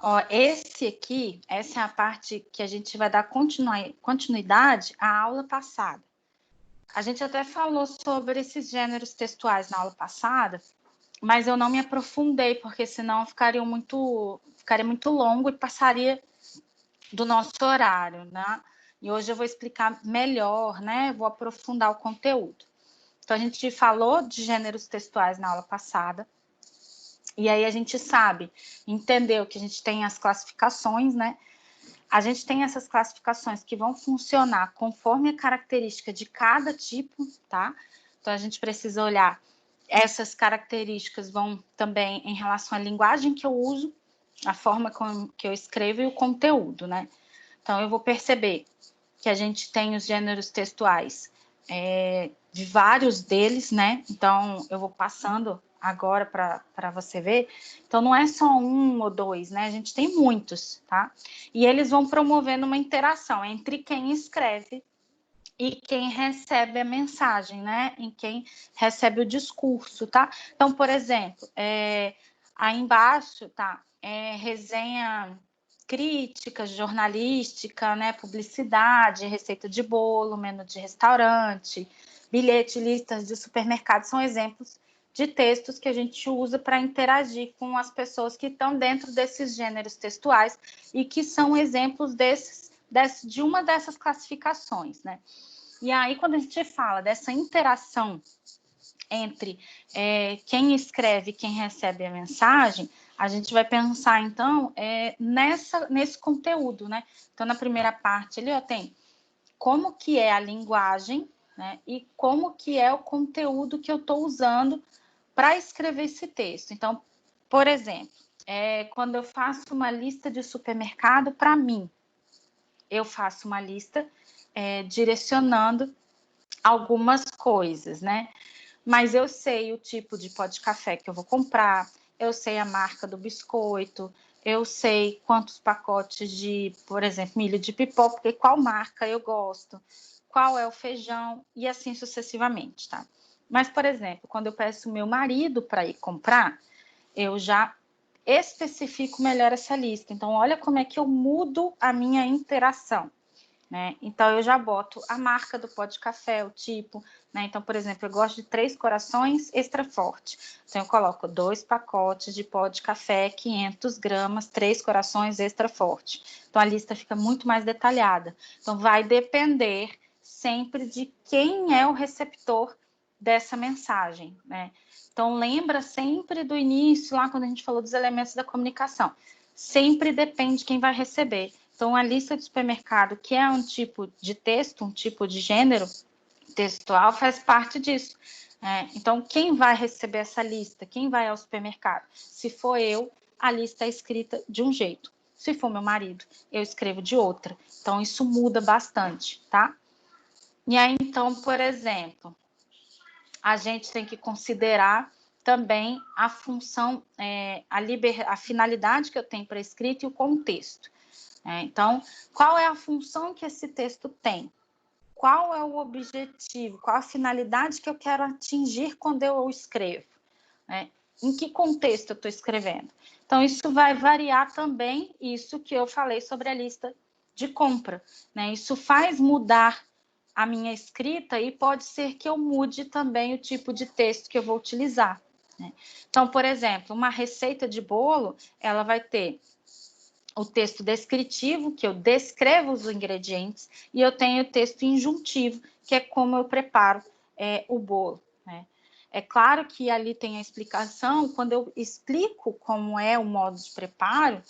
Ó, esse aqui, essa é a parte que a gente vai dar continuidade à aula passada. A gente até falou sobre esses gêneros textuais na aula passada, mas eu não me aprofundei, porque senão ficaria muito longo e passaria do nosso horário, né? E hoje eu vou explicar melhor, né? Vou aprofundar o conteúdo. Então, a gente falou de gêneros textuais na aula passada, e aí a gente entendeu que a gente tem as classificações, né? A gente tem essas classificações que vão funcionar conforme a característica de cada tipo, tá? Então, a gente precisa olhar, essas características vão também em relação à linguagem que eu uso, a forma que eu escrevo e o conteúdo, né? Então, eu vou perceber que a gente tem os gêneros textuais de vários deles, né? Então, eu vou passando agora para você ver. Então, não é só um ou dois, né? A gente tem muitos, tá? E eles vão promovendo uma interação entre quem escreve e quem recebe a mensagem, né? Em quem recebe o discurso, tá? Então, por exemplo, aí embaixo, tá? Resenha crítica, jornalística, né? Publicidade, receita de bolo, menu de restaurante, bilhete, listas de supermercado, são exemplos de textos que a gente usa para interagir com as pessoas que estão dentro desses gêneros textuais e que são exemplos de uma dessas classificações, né? E aí, quando a gente fala dessa interação entre quem escreve e quem recebe a mensagem, a gente vai pensar, então, nesse conteúdo, né? Então, na primeira parte ali, tem como que é a linguagem, né? E como que é o conteúdo que eu estou usando para escrever esse texto. Então, por exemplo, quando eu faço uma lista de supermercado para mim, eu faço uma lista direcionando algumas coisas, né? Mas eu sei o tipo de pó de café que eu vou comprar, eu sei a marca do biscoito, eu sei quantos pacotes de, por exemplo, milho de pipoca, e qual marca eu gosto, qual é o feijão, e assim sucessivamente, tá? Mas, por exemplo, quando eu peço meu marido para ir comprar, eu já especifico melhor essa lista. Então, olha como é que eu mudo a minha interação, né? Então, eu já boto a marca do pó de café, o tipo, né? Então, por exemplo, eu gosto de 3 corações extra forte. Então, eu coloco 2 pacotes de pó de café, 500 gramas, 3 corações extra forte. Então, a lista fica muito mais detalhada. Então, vai depender sempre de quem é o receptor dessa mensagem, né? Então, lembra sempre do início, lá quando a gente falou dos elementos da comunicação. Sempre depende de quem vai receber. Então, a lista de supermercado, que é um tipo de texto, um tipo de gênero textual, faz parte disso. Então, quem vai receber essa lista? Quem vai ao supermercado? Se for eu, a lista é escrita de um jeito. Se for meu marido, eu escrevo de outra. Então, isso muda bastante, tá? E aí, então, por exemplo, a gente tem que considerar também a função, a finalidade que eu tenho para a escrita e o contexto. Então, qual é a função que esse texto tem? Qual é o objetivo? Qual a finalidade que eu quero atingir quando eu o escrevo? Em que contexto eu estou escrevendo? Então, isso vai variar também, isso que eu falei sobre a lista de compra, né? Isso faz mudar a minha escrita e pode ser que eu mude também o tipo de texto que eu vou utilizar, né? Então, por exemplo, uma receita de bolo, ela vai ter o texto descritivo, que eu descrevo os ingredientes, e eu tenho o texto injuntivo, que é como eu preparo o bolo, né? É claro que ali tem a explicação, quando eu explico como é o modo de preparo,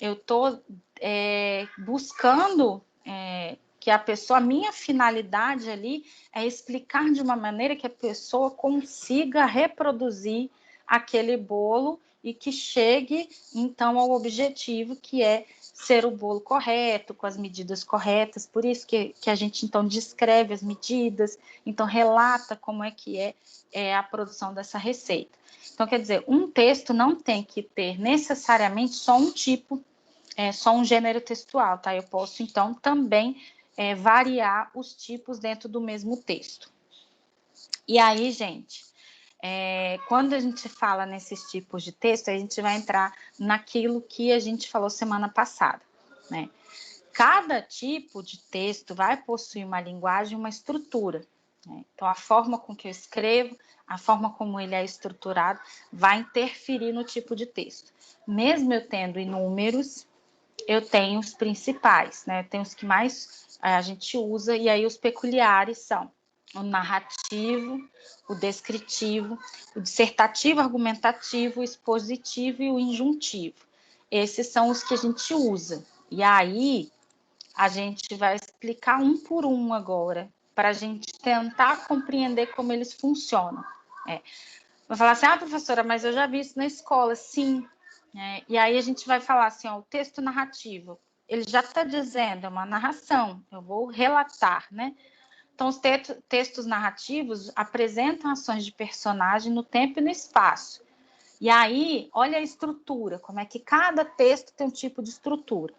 eu estou buscando que a minha finalidade ali é explicar de uma maneira que a pessoa consiga reproduzir aquele bolo e que chegue, então, ao objetivo, que é ser o bolo correto, com as medidas corretas. Por isso que a gente, então, descreve as medidas, então, relata como é que é a produção dessa receita. Então, quer dizer, um texto não tem que ter necessariamente só um tipo, só um gênero textual, tá? Eu posso, então, também variar os tipos dentro do mesmo texto. E aí, gente, Quando a gente fala nesses tipos de texto, a gente vai entrar naquilo que a gente falou semana passada, né? Cada tipo de texto vai possuir uma linguagem, uma estrutura, né? Então, a forma com que eu escrevo, a forma como ele é estruturado, vai interferir no tipo de texto. Mesmo eu tendo inúmeros, eu tenho os principais, né? Tem os que mais a gente usa, e aí os peculiares são o narrativo, o descritivo, o dissertativo, argumentativo, o expositivo e o injuntivo. Esses são os que a gente usa. E aí a gente vai explicar um por um agora, para a gente tentar compreender como eles funcionam. Vai falar assim, professora, mas eu já vi isso na escola. Sim. E aí a gente vai falar assim, o texto narrativo, ele já está dizendo, é uma narração, eu vou relatar, né? Então, os textos narrativos apresentam ações de personagem no tempo e no espaço. E aí, olha a estrutura, como é que cada texto tem um tipo de estrutura.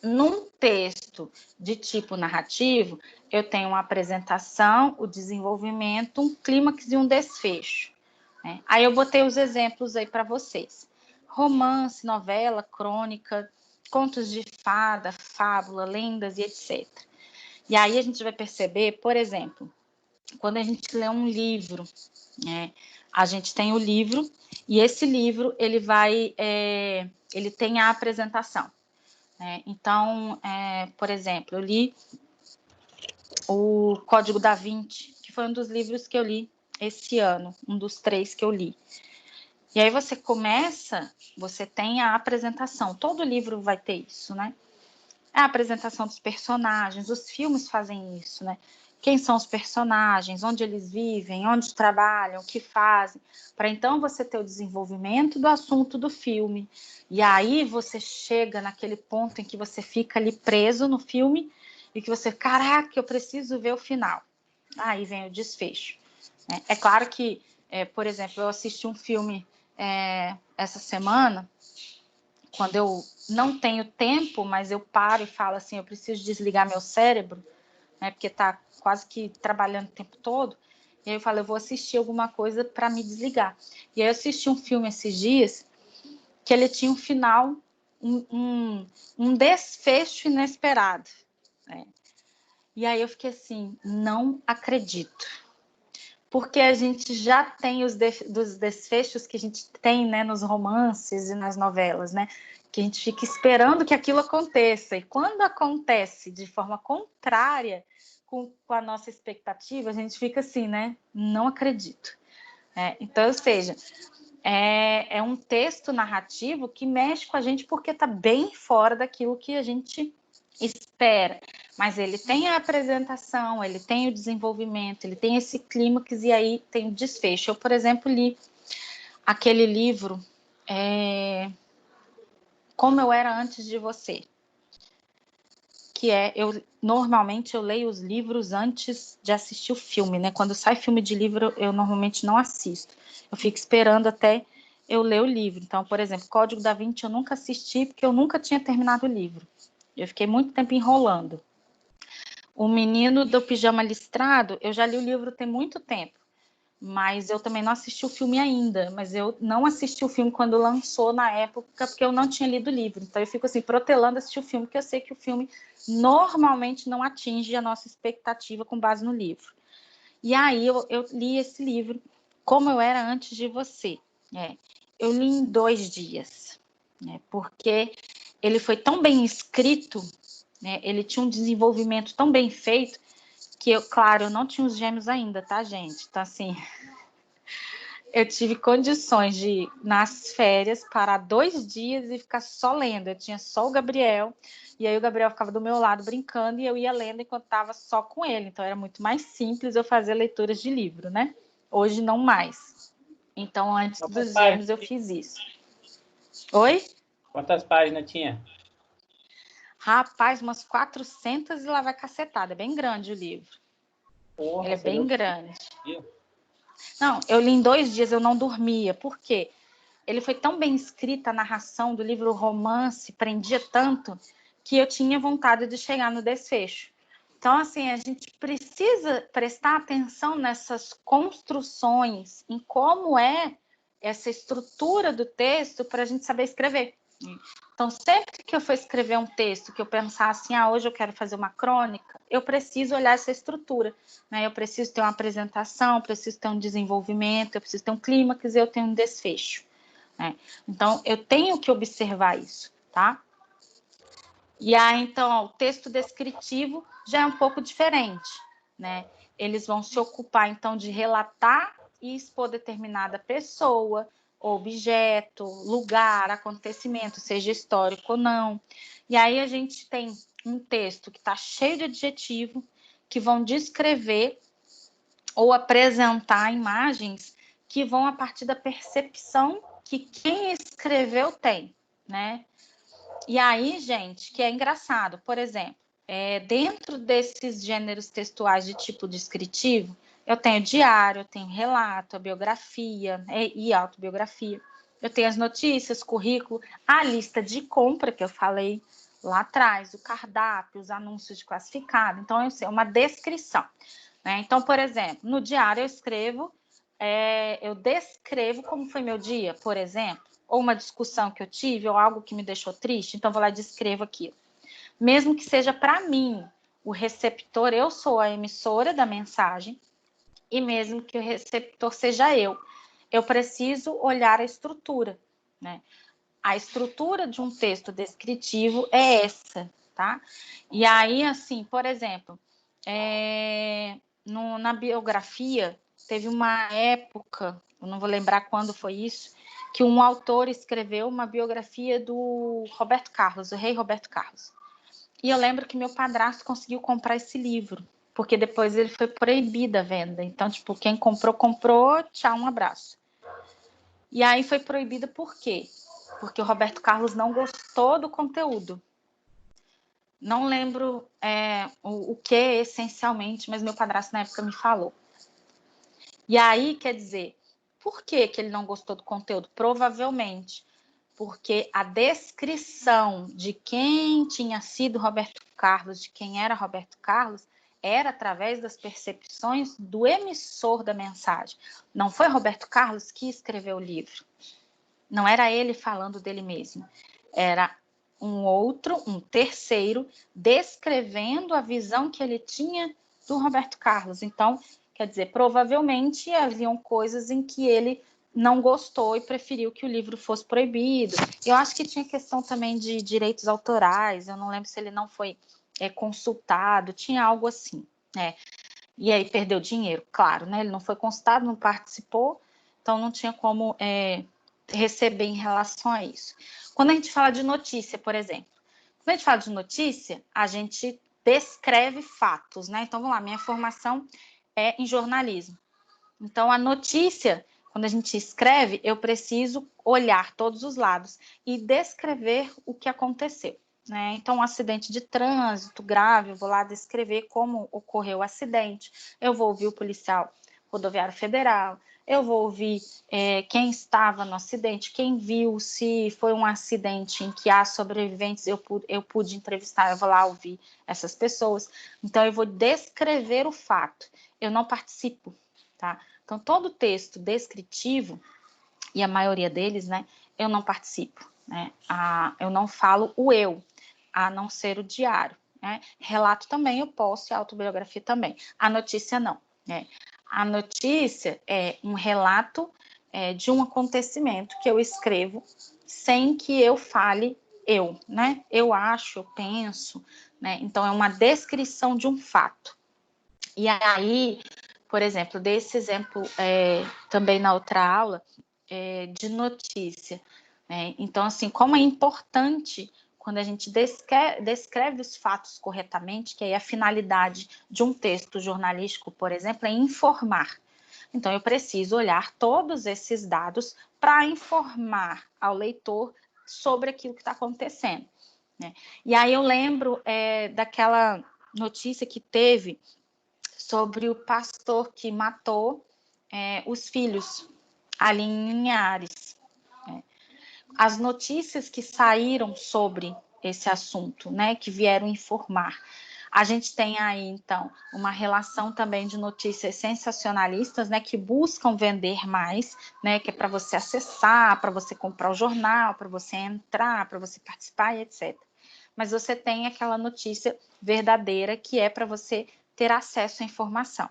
Num texto de tipo narrativo, eu tenho uma apresentação, o desenvolvimento, um clímax e um desfecho. Né? Aí eu botei os exemplos aí para vocês. Romance, novela, crônica, contos de fada, fábula, lendas e etc. E aí a gente vai perceber, por exemplo, quando a gente lê um livro, né, a gente tem o livro e esse livro ele tem a apresentação. Né? Então, por exemplo, eu li o Código da Vinci, que foi um dos livros que eu li esse ano, um dos 3 que eu li. E aí você tem a apresentação, todo livro vai ter isso, né? A apresentação dos personagens, os filmes fazem isso, né? Quem são os personagens, onde eles vivem, onde trabalham, o que fazem, para então você ter o desenvolvimento do assunto do filme. E aí você chega naquele ponto em que você fica ali preso no filme e que você, caraca, eu preciso ver o final. Aí vem o desfecho. É claro que, por exemplo, eu assisti um filme essa semana, quando eu não tenho tempo, mas eu paro e falo assim, eu preciso desligar meu cérebro, né, porque está quase que trabalhando o tempo todo, e aí eu falo, eu vou assistir alguma coisa para me desligar. E aí eu assisti um filme esses dias, que ele tinha um final, um desfecho inesperado. Né? E aí eu fiquei assim, não acredito. Porque a gente já tem dos desfechos que a gente tem, né, nos romances e nas novelas, né? Que a gente fica esperando que aquilo aconteça. E quando acontece de forma contrária com a nossa expectativa, a gente fica assim, né? Não acredito. Então, ou seja, é um texto narrativo que mexe com a gente porque está bem fora daquilo que a gente espera. Mas ele tem a apresentação, ele tem o desenvolvimento, ele tem esse clímax e aí tem o desfecho. Eu, por exemplo, li aquele livro Como Eu Era Antes de Você, que normalmente eu leio os livros antes de assistir o filme, né? Quando sai filme de livro, eu normalmente não assisto. Eu fico esperando até eu ler o livro. Então, por exemplo, Código da Vinci eu nunca assisti porque eu nunca tinha terminado o livro. Eu fiquei muito tempo enrolando. O Menino do Pijama Listrado, eu já li o livro tem muito tempo, mas eu também não assisti o filme ainda. Mas eu não assisti o filme quando lançou na época, porque eu não tinha lido o livro. Então eu fico assim, protelando assistir o filme, porque eu sei que o filme normalmente não atinge a nossa expectativa com base no livro. E aí eu li esse livro, Como Eu Era Antes de Você. Eu li em 2 dias, porque ele foi tão bem escrito, ele tinha um desenvolvimento tão bem feito, que eu não tinha os gêmeos ainda, tá, gente? Então, assim, eu tive condições de, nas férias, parar 2 dias e ficar só lendo. Eu tinha só o Gabriel, e aí o Gabriel ficava do meu lado brincando, e eu ia lendo enquanto estava só com ele. Então, era muito mais simples eu fazer leituras de livro, né? Hoje, não mais. Então, antes dos gêmeos, eu fiz isso. Oi? Quantas páginas tinha? Rapaz, umas 400 e lá vai cacetada. É bem grande o livro. Porra, ele é bem grande. Dia? Não, eu li em 2 dias, eu não dormia. Por quê? Ele foi tão bem escrita, a narração do livro, o romance, prendia tanto, que eu tinha vontade de chegar no desfecho. Então, assim, a gente precisa prestar atenção nessas construções, em como é essa estrutura do texto para a gente saber escrever. Então, sempre que eu for escrever um texto, que eu pensar assim, hoje eu quero fazer uma crônica, eu preciso olhar essa estrutura, né? Eu preciso ter uma apresentação, eu preciso ter um desenvolvimento, eu preciso ter um clímax e eu tenho um desfecho, né? Então, eu tenho que observar isso, tá? E aí, então, o texto descritivo já é um pouco diferente, né? Eles vão se ocupar, então, de relatar e expor determinada pessoa, objeto, lugar, acontecimento, seja histórico ou não. E aí a gente tem um texto que está cheio de adjetivo, que vão descrever ou apresentar imagens que vão a partir da percepção que quem escreveu tem, né? E aí, gente, que é engraçado, por exemplo, dentro desses gêneros textuais de tipo descritivo, eu tenho diário, eu tenho relato, a biografia e autobiografia. Eu tenho as notícias, currículo, a lista de compra que eu falei lá atrás, o cardápio, os anúncios de classificado. Então, é uma descrição, né? Então, por exemplo, no diário eu descrevo como foi meu dia, por exemplo, ou uma discussão que eu tive, ou algo que me deixou triste, então vou lá e descrevo aquilo. Mesmo que seja para mim, o receptor, eu sou a emissora da mensagem, e mesmo que o receptor seja eu preciso olhar a estrutura, né? A estrutura de um texto descritivo é essa, tá? E aí, assim, por exemplo, na biografia, teve uma época, eu não vou lembrar quando foi isso, que um autor escreveu uma biografia do Roberto Carlos, o rei Roberto Carlos. E eu lembro que meu padrasto conseguiu comprar esse livro, porque depois ele foi proibido a venda. Então, tipo, quem comprou, comprou, tchau, um abraço. E aí foi proibido por quê? Porque o Roberto Carlos não gostou do conteúdo. Não lembro o que essencialmente, mas meu padrasto na época me falou. E aí, quer dizer, por que ele não gostou do conteúdo? Provavelmente porque a descrição de quem tinha sido Roberto Carlos, de quem era Roberto Carlos, era através das percepções do emissor da mensagem. Não foi Roberto Carlos que escreveu o livro. Não era ele falando dele mesmo. Era um terceiro, descrevendo a visão que ele tinha do Roberto Carlos. Então, quer dizer, provavelmente haviam coisas em que ele não gostou e preferiu que o livro fosse proibido. Eu acho que tinha questão também de direitos autorais, eu não lembro se ele não foi consultado, tinha algo assim, né? E aí perdeu dinheiro, claro, né? Ele não foi consultado, não participou, então não tinha como receber em relação a isso. Quando a gente fala de notícia, por exemplo, quando a gente fala de notícia, a gente descreve fatos, né? Então, vamos lá, minha formação é em jornalismo. Então, a notícia, quando a gente escreve, eu preciso olhar todos os lados e descrever o que aconteceu, né? Então, um acidente de trânsito grave, eu vou lá descrever como ocorreu o acidente, eu vou ouvir o policial rodoviário federal, eu vou ouvir quem estava no acidente, quem viu, se foi um acidente em que há sobreviventes, eu pude entrevistar, eu vou lá ouvir essas pessoas. Então, eu vou descrever o fato, eu não participo. Tá? Então, todo texto descritivo, e a maioria deles, né, eu não participo, né? Eu não falo o eu, a não ser o diário, né? Relato também eu posso, e a autobiografia também. A notícia não, né? A notícia é um relato de um acontecimento que eu escrevo sem que eu fale eu, né? Eu acho, eu penso, né? Então, é uma descrição de um fato. E aí, por exemplo, desse exemplo também na outra aula, de notícia, né? Então, assim, como é importante quando a gente descreve os fatos corretamente, que aí a finalidade de um texto jornalístico, por exemplo, é informar. Então, eu preciso olhar todos esses dados para informar ao leitor sobre aquilo que está acontecendo, né? E aí eu lembro daquela notícia que teve sobre o pastor que matou os filhos ali em Linhares. As notícias que saíram sobre esse assunto, né, que vieram informar. A gente tem aí, então, uma relação também de notícias sensacionalistas, né, que buscam vender mais, né, que é para você acessar, para você comprar o jornal, para você entrar, para você participar e etc. Mas você tem aquela notícia verdadeira que é para você ter acesso à informação.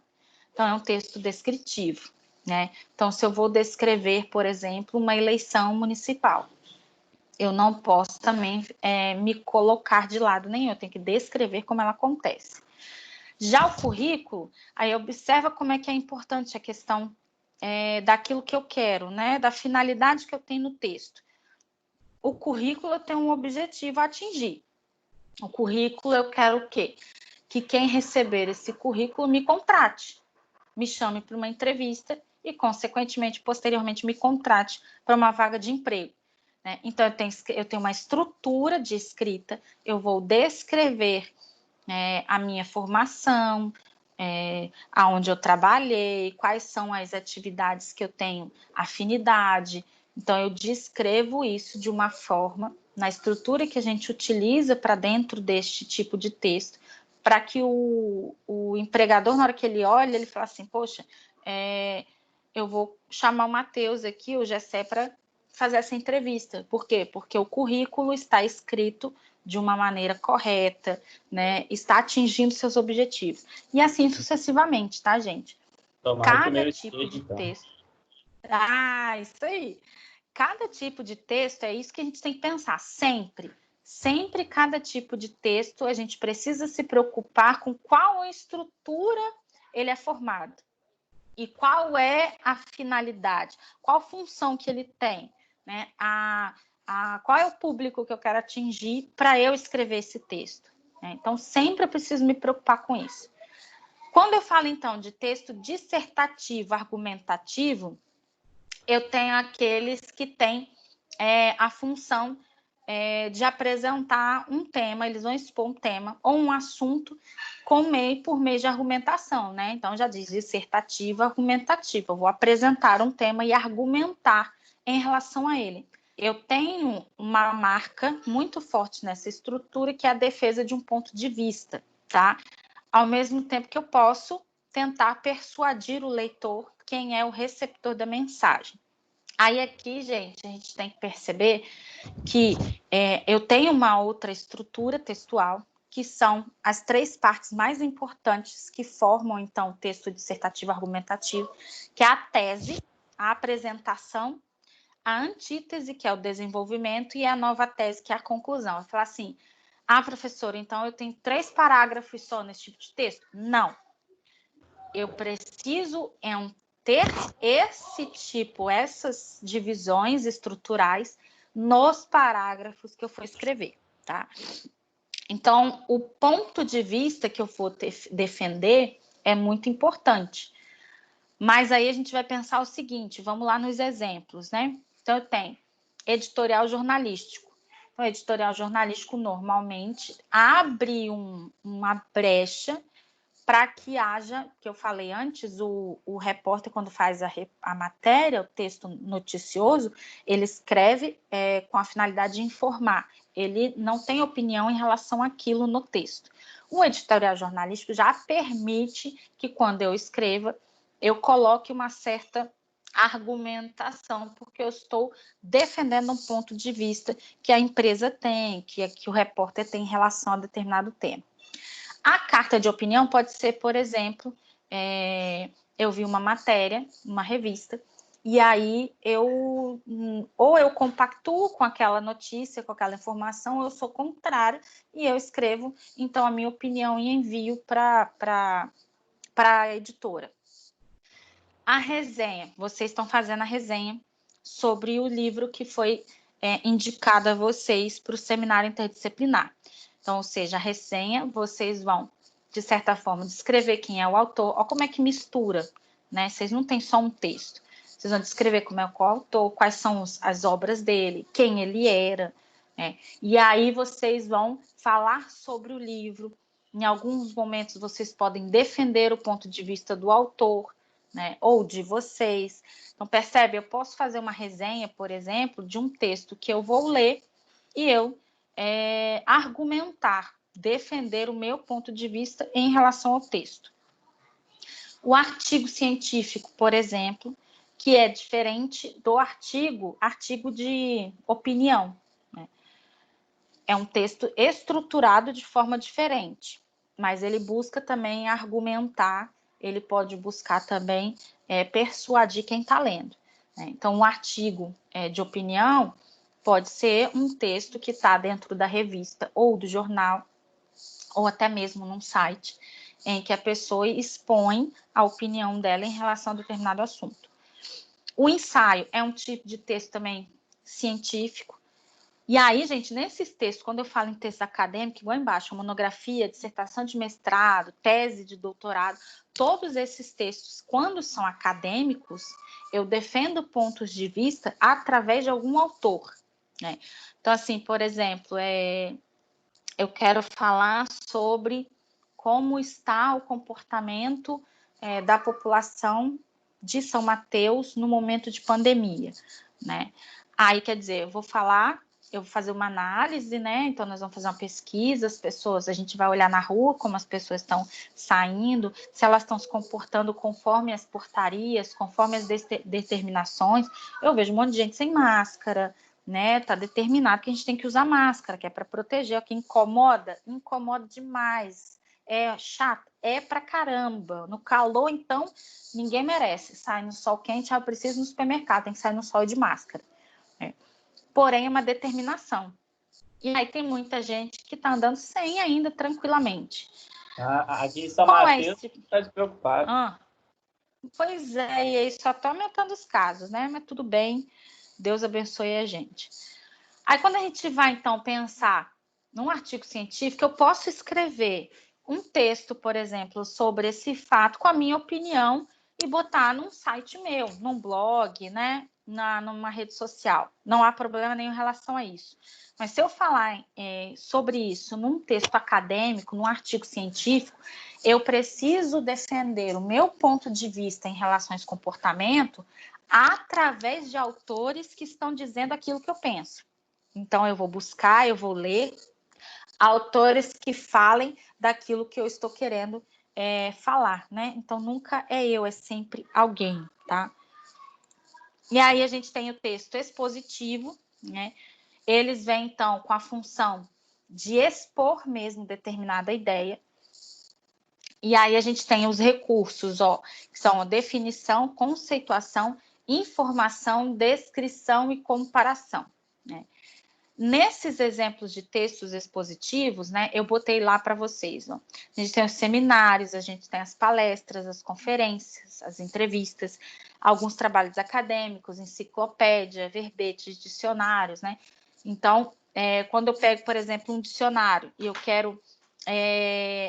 Então, é um texto descritivo, né? Então, se eu vou descrever, por exemplo, uma eleição municipal, eu não posso também me colocar de lado nenhum, eu tenho que descrever como ela acontece. Já o currículo, aí observa como é que é importante a questão daquilo que eu quero, né? Da finalidade que eu tenho no texto. O currículo tem um objetivo a atingir. O currículo eu quero o quê? Que quem receber esse currículo me contrate, me chame para uma entrevista e, consequentemente, posteriormente, me contrate para uma vaga de emprego. Né? Então, eu tenho uma estrutura de escrita, eu vou descrever a minha formação, aonde eu trabalhei, quais são as atividades que eu tenho afinidade. Então, eu descrevo isso de uma forma, na estrutura que a gente utiliza para dentro deste tipo de texto, para que o empregador, na hora que ele olha, ele fala assim, poxa, eu vou chamar o Matheus aqui, o Gessé, para fazer essa entrevista. Por quê? Porque o currículo está escrito de uma maneira correta, né? Está atingindo seus objetivos. E assim sucessivamente, tá, gente? Tomara que o Cada meu tipo esteja, de então. texto. Ah, isso aí. Cada tipo de texto, é isso que a gente tem que pensar, sempre. Sempre cada tipo de texto, a gente precisa se preocupar com qual estrutura ele é formado. E qual é a finalidade, qual função que ele tem, né? Qual é o público que eu quero atingir para eu escrever esse texto. Né? Então, sempre eu preciso me preocupar com isso. Quando eu falo, então, de texto dissertativo, argumentativo, eu tenho aqueles que têm a função de apresentar um tema, eles vão expor um tema ou um assunto por meio de argumentação, né? Então, já diz dissertativa, argumentativa. Eu vou apresentar um tema e argumentar em relação a ele. Eu tenho uma marca muito forte nessa estrutura, que é a defesa de um ponto de vista, tá? Ao mesmo tempo que eu posso tentar persuadir o leitor quem é o receptor da mensagem. Aí aqui, gente, a gente tem que perceber que eu tenho uma outra estrutura textual, que são as 3 partes mais importantes que formam, então, o texto dissertativo argumentativo, que é a tese, a apresentação, a antítese, que é o desenvolvimento, e a nova tese, que é a conclusão. Eu falo assim, professora, então eu tenho 3 parágrafos só nesse tipo de texto? Não. Eu preciso ter essas divisões estruturais nos parágrafos que eu for escrever, tá? Então, o ponto de vista que eu for defender é muito importante. Mas aí a gente vai pensar o seguinte, vamos lá nos exemplos, né? Então, eu tenho editorial jornalístico. O editorial jornalístico normalmente abre uma brecha para que haja, que eu falei antes, o repórter, quando faz a matéria, o texto noticioso, ele escreve com a finalidade de informar. Ele não tem opinião em relação àquilo no texto. O editorial jornalístico já permite que, quando eu escreva, eu coloque uma certa argumentação, porque eu estou defendendo um ponto de vista que a empresa tem, que o repórter tem em relação a determinado tema. A carta de opinião pode ser, por exemplo, eu vi uma matéria, uma revista, e aí ou eu compactuo com aquela notícia, com aquela informação, ou eu sou contrário e eu escrevo, então, a minha opinião e envio para a editora. A resenha, vocês estão fazendo a resenha sobre o livro que foi indicado a vocês para o seminário interdisciplinar. Então, ou seja, a resenha, vocês vão, de certa forma, descrever quem é o autor. Olha como é que mistura, né? Vocês não têm só um texto. Vocês vão descrever como é o autor, quais são as obras dele, quem ele era, né? E aí vocês vão falar sobre o livro. Em alguns momentos, vocês podem defender o ponto de vista do autor, né? Ou de vocês. Então, percebe? Eu posso fazer uma resenha, por exemplo, de um texto que eu vou ler e eu argumentar defender o meu ponto de vista em relação ao texto. O artigo científico, por exemplo, que é diferente do artigo de opinião, né? É um texto estruturado de forma diferente, mas ele busca também argumentar, ele pode buscar também persuadir quem está lendo, né? Então, um artigo de opinião pode ser um texto que está dentro da revista ou do jornal, ou até mesmo num site, em que a pessoa expõe a opinião dela em relação a determinado assunto. O ensaio é um tipo de texto também científico. E aí, gente, nesses textos, quando eu falo em texto acadêmico, igual embaixo, monografia, dissertação de mestrado, tese de doutorado, todos esses textos, quando são acadêmicos, eu defendo pontos de vista através de algum autor, né? Então, assim, por exemplo, eu quero falar sobre como está o comportamento da população de São Mateus no momento de pandemia, né? Aí, quer dizer, eu vou fazer uma análise, né? Então, nós vamos fazer uma pesquisa, a gente vai olhar na rua como as pessoas estão saindo, se elas estão se comportando conforme as portarias, conforme as determinações. Eu vejo um monte de gente sem máscara, né? Tá determinado que a gente tem que usar máscara, que é para proteger. O que incomoda demais. É chato, é pra caramba. No calor, então, ninguém merece. Sai no sol quente, eu preciso ir no supermercado, tem que sair no sol de máscara. Porém, é uma determinação. E aí tem muita gente que está andando sem ainda, tranquilamente. Aqui em São Mateus, está despreocupado. Pois é, e aí só está aumentando os casos, né? Mas tudo bem, Deus abençoe a gente. Aí quando a gente vai, então, pensar num artigo científico, eu posso escrever um texto, por exemplo, sobre esse fato com a minha opinião e botar num site meu, num blog, né? Numa rede social. Não há problema nenhum em relação a isso. Mas se eu falar sobre isso num texto acadêmico, num artigo científico, eu preciso defender o meu ponto de vista em relação a esse comportamento através de autores que estão dizendo aquilo que eu penso. Então, eu vou buscar, eu vou ler autores que falem daquilo que eu estou querendo falar, né? Então, nunca é eu, é sempre alguém, tá? E aí, a gente tem o texto expositivo, né? Eles vêm, então, com a função de expor mesmo determinada ideia. E aí, a gente tem os recursos, que são a definição, conceituação, informação, descrição e comparação, né? Nesses exemplos de textos expositivos, né, eu botei lá para vocês. A gente tem os seminários, a gente tem as palestras, as conferências, as entrevistas, alguns trabalhos acadêmicos, enciclopédia, verbetes, dicionários, né? Então, quando eu pego, por exemplo, um dicionário e eu quero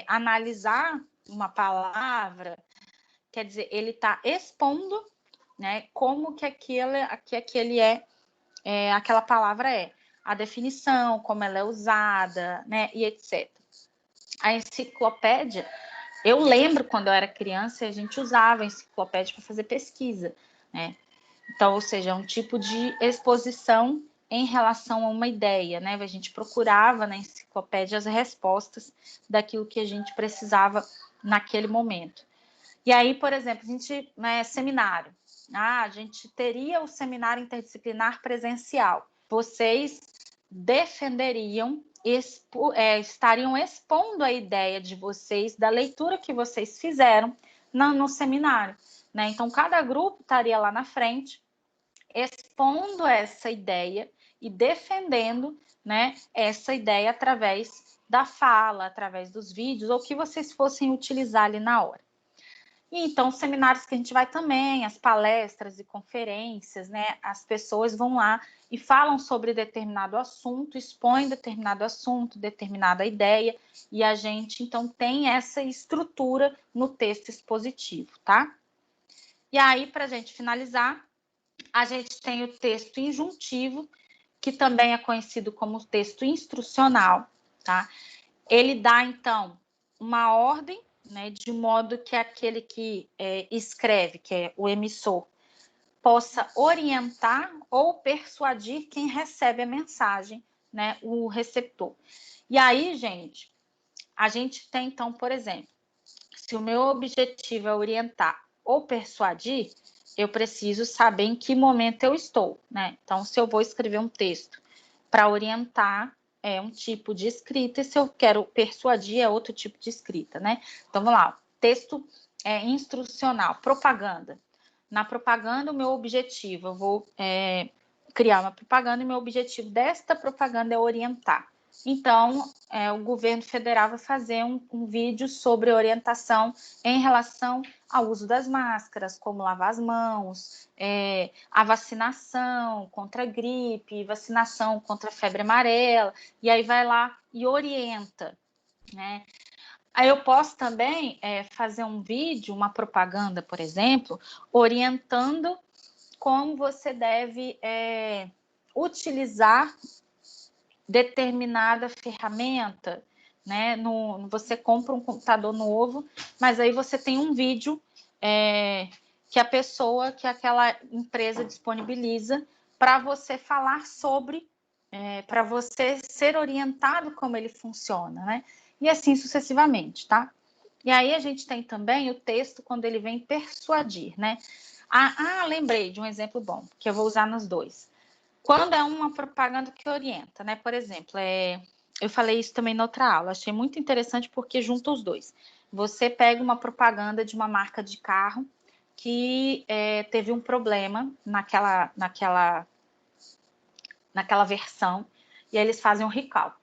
analisar uma palavra, quer dizer, ele está expondo, né, como que aquela palavra é. A definição, como ela é usada, né, e etc. A enciclopédia, eu lembro quando eu era criança, a gente usava a enciclopédia para fazer pesquisa, né? Então, ou seja, é um tipo de exposição em relação a uma ideia, né? A gente procurava na enciclopédia as respostas daquilo que a gente precisava naquele momento. E aí, por exemplo, a gente, seminário. A gente teria o seminário interdisciplinar presencial. Vocês defenderiam, estariam expondo a ideia de vocês, da leitura que vocês fizeram no seminário, né? Então, cada grupo estaria lá na frente, expondo essa ideia e defendendo, né, essa ideia através da fala, através dos vídeos, ou que vocês fossem utilizar ali na hora. E então, os seminários que a gente vai também, as palestras e conferências, né? As pessoas vão lá e falam sobre determinado assunto, expõem determinado assunto, determinada ideia, e a gente, então, tem essa estrutura no texto expositivo, tá? E aí, para a gente finalizar, a gente tem o texto injuntivo, que também é conhecido como texto instrucional, tá? Ele dá, então, uma ordem, né, de modo que aquele que escreve, que é o emissor, possa orientar ou persuadir quem recebe a mensagem, né, o receptor. E aí, gente, A gente tem, então, por exemplo, se o meu objetivo é orientar ou persuadir, eu preciso saber em que momento eu estou, né? Então, se eu vou escrever um texto para orientar, é um tipo de escrita, e se eu quero persuadir, é outro tipo de escrita, né? Então, vamos lá, texto instrucional, propaganda. Na propaganda, o meu objetivo, eu vou criar uma propaganda e meu objetivo desta propaganda é orientar. Então, o governo federal vai fazer um vídeo sobre orientação em relação ao uso das máscaras, como lavar as mãos, a vacinação contra a gripe, vacinação contra a febre amarela, e aí vai lá e orienta, né? Aí eu posso também fazer um vídeo, uma propaganda, por exemplo, orientando como você deve utilizar determinada ferramenta, né? Você compra um computador novo, mas aí você tem um vídeo que aquela empresa disponibiliza para você falar sobre, para você ser orientado como ele funciona, né? E assim sucessivamente, tá? E aí a gente tem também o texto quando ele vem persuadir, né? Lembrei de um exemplo bom, que eu vou usar nos dois. Quando é uma propaganda que orienta, né? Por exemplo, eu falei isso também na outra aula, achei muito interessante porque junta os dois. Você pega uma propaganda de uma marca de carro que teve um problema naquela versão e aí eles fazem um recall.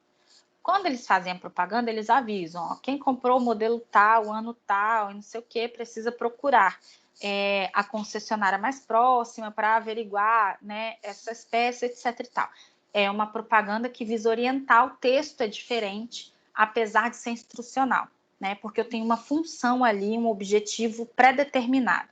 Quando eles fazem a propaganda, eles avisam, ó, quem comprou o modelo tal, ano tal, e não sei o que, precisa procurar a concessionária mais próxima para averiguar, né, essas peças, etc. e tal. É uma propaganda que visa orientar, o texto é diferente, apesar de ser instrucional, né, porque eu tenho uma função ali, um objetivo pré-determinado.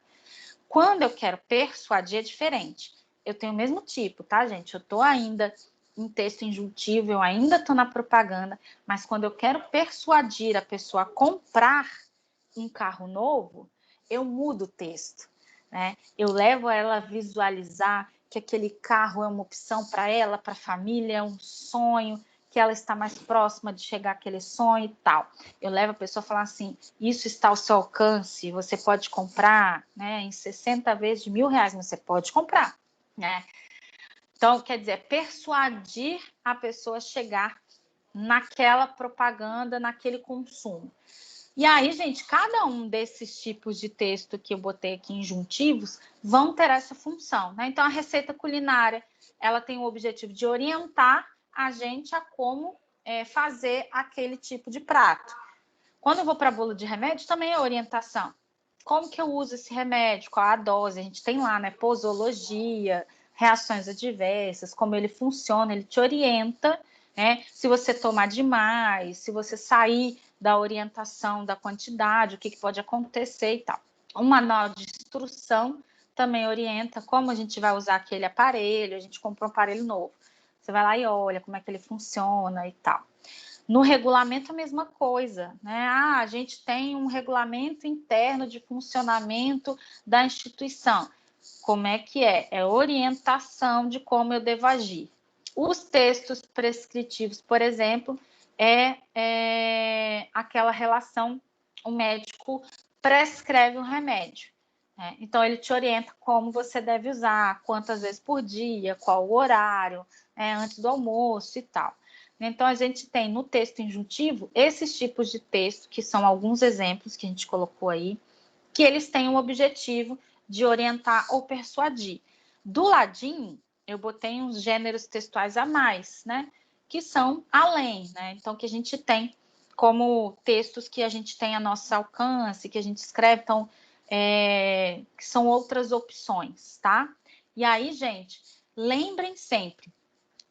Quando eu quero persuadir, é diferente. Eu tenho o mesmo tipo, tá, gente? Eu estou ainda em texto injuntivo, eu ainda estou na propaganda, mas quando eu quero persuadir a pessoa a comprar um carro novo, eu mudo o texto, né? Eu levo ela a visualizar que aquele carro é uma opção para ela, para a família, é um sonho, que ela está mais próxima de chegar àquele sonho e tal. Eu levo a pessoa a falar assim, isso está ao seu alcance, você pode comprar, né, em 60 vezes de R$1.000, mas você pode comprar, né? Então, quer dizer, persuadir a pessoa a chegar naquela propaganda, naquele consumo. E aí, gente, cada um desses tipos de texto que eu botei aqui injuntivos vão ter essa função, né? Então, a receita culinária, ela tem o objetivo de orientar a gente a como fazer aquele tipo de prato. Quando eu vou para bolo de remédio, também é orientação. Como que eu uso esse remédio? Qual a dose? A gente tem lá, né? Posologia, reações adversas, como ele funciona, ele te orienta, né? Se você tomar demais, se você sair da orientação da quantidade, o que pode acontecer e tal. Um manual de instrução também orienta como a gente vai usar aquele aparelho, a gente comprou um aparelho novo. Você vai lá e olha como é que ele funciona e tal. No regulamento, a mesma coisa, né? A gente tem um regulamento interno de funcionamento da instituição. Como é que é? É orientação de como eu devo agir. Os textos prescritivos, por exemplo, é aquela relação, o médico prescreve um remédio, né? Então, ele te orienta como você deve usar, quantas vezes por dia, qual o horário, antes do almoço e tal. Então, a gente tem no texto injuntivo esses tipos de texto, que são alguns exemplos que a gente colocou aí, que eles têm o objetivo de orientar ou persuadir. Do ladinho, eu botei uns gêneros textuais a mais, né? Que são além, né? Então, que a gente tem como textos que a gente tem a nosso alcance, que a gente escreve, então, que são outras opções, tá? E aí, gente, lembrem sempre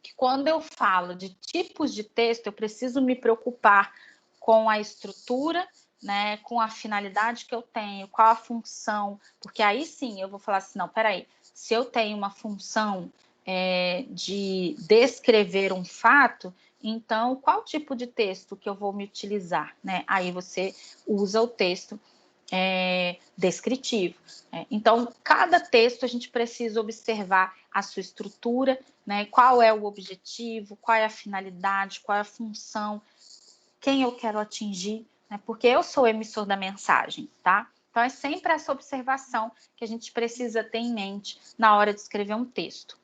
que quando eu falo de tipos de texto, eu preciso me preocupar com a estrutura, né, com a finalidade que eu tenho, qual a função, porque aí sim eu vou falar assim, não, peraí, se eu tenho uma função de descrever um fato, então qual tipo de texto que eu vou me utilizar, né? Aí você usa o texto descritivo. Então, cada texto a gente precisa observar a sua estrutura, né? Qual é o objetivo, qual é a finalidade, qual é a função, quem eu quero atingir, né? Porque eu sou o emissor da mensagem, tá? Então, é sempre essa observação que a gente precisa ter em mente na hora de escrever um texto.